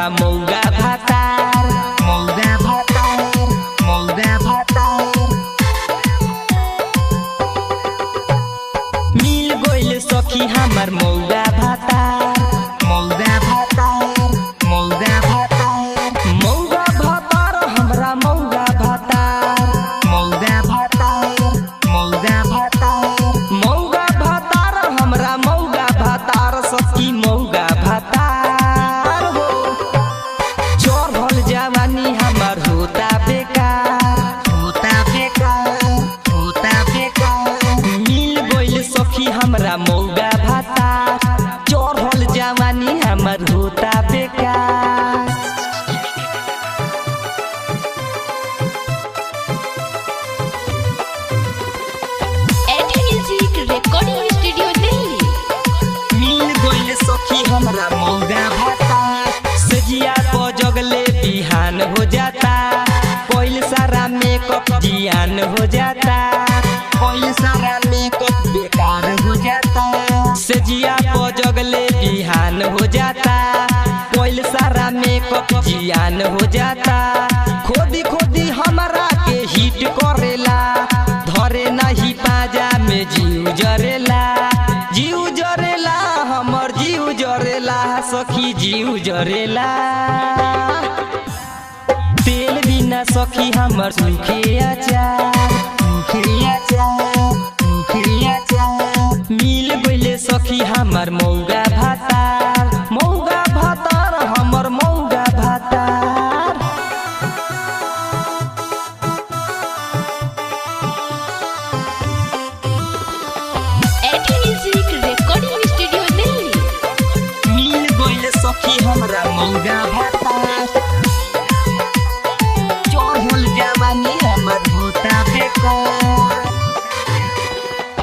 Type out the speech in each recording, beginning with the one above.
मौगा भातार मौगा भातार मौगा भातार। मिल गइल सखी हमार मौगा भातार मौगा भातार मौगा भातार। मौगा भातार हमरा मौगा भातार मौगा भातार मौगा भातार। मौगा भातार हमरा मौगा भातार सखी मौगा भातार हो। चढ़ल जवानी हमार होता बेकार होता बेकार होता बेकार। मिल गइल सखी हमरा मौगा भातार चढ़ल जवानी हमार होता बेकार। Recording studio Delhi. मिल गइल सखी हमरा मौगा भातार सजिया को जगले बिहान हो जाता। कोई सारा मेकअप जियान हो जाता कोई सारा मेकअप बेकार हो जाता। सजिया को जगले बिहान हो जाता कोई सारा मेकअप जियान हो जाता। खोदी खोदी हमरा के हिट करेला धरे नहीं पाजा में जीव जरेला जीव जरेला हमर जीव जरेला सखी जीव जरेला। तेल बिना सखी हमर सूखे अचार सूखे अचार सूखे अचार। मिल गइले सखी हमर मौगा भातार मौगा भातार हमर मौगा भातार। Recording studio Delhi. मिल गइल सखी हमरा मौगा भातार चढ़ल जवानी हमर होता बेकार।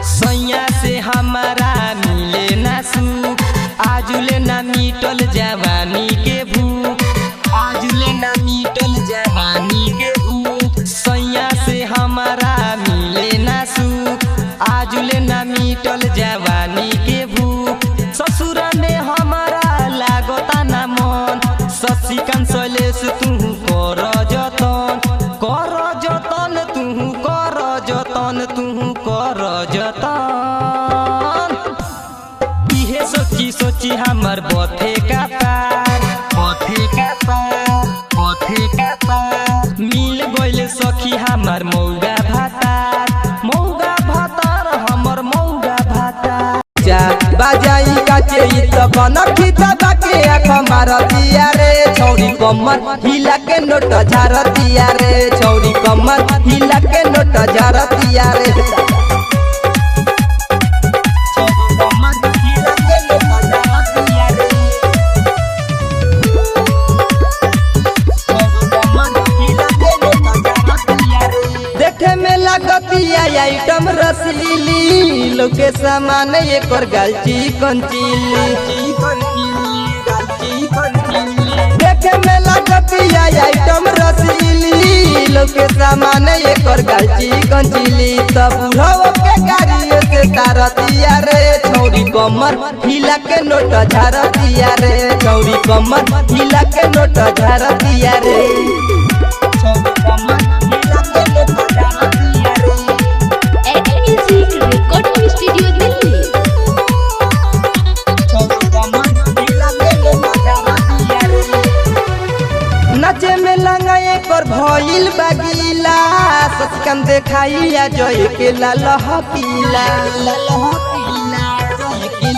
सैया से हमारा मिले ना सुख आजुले ना मिटल जवानी के भूख आजुले ना मिटल जवानी के भूख। सैया से हमारा मिले ना सुख आजुले ना मिटल जवानी के भूख। ससुर ने हमारा लागता ना मन शशि कंसलेश तू कर जतन तू कर जतन तू कर जतन। इहे सोची सोची हमर बथे का पार बथे का पार बथे का पार। मिल गइल सखी हमर मौगा भातार मौगा भातार हमर मौगा भातार। बाजाई काचे इत बनखी दबा के आँख मारतिया रे छौरी कमर हिला के नोट झारतिया रे छौरी कमर हिला के नोट झारतिया रे। देखे में लगतिया आइटम रसीली लोके सामान एकर गालची कंचीली। देखे में लगतिया आइटम रसीली लोके सामान एकर गालची कंचीली। तब बुढ़ाओ के गाड़ी से तारतिया रे छौरी कमर हिला के नोट झारतिया रे छौरी कमर हिला के नोट झारतिया रे। Recording studio Delhi. नचे में लंगा एकर भइल बगीला ससकन देखाइया जय के ललह पीला ललह पीला जय के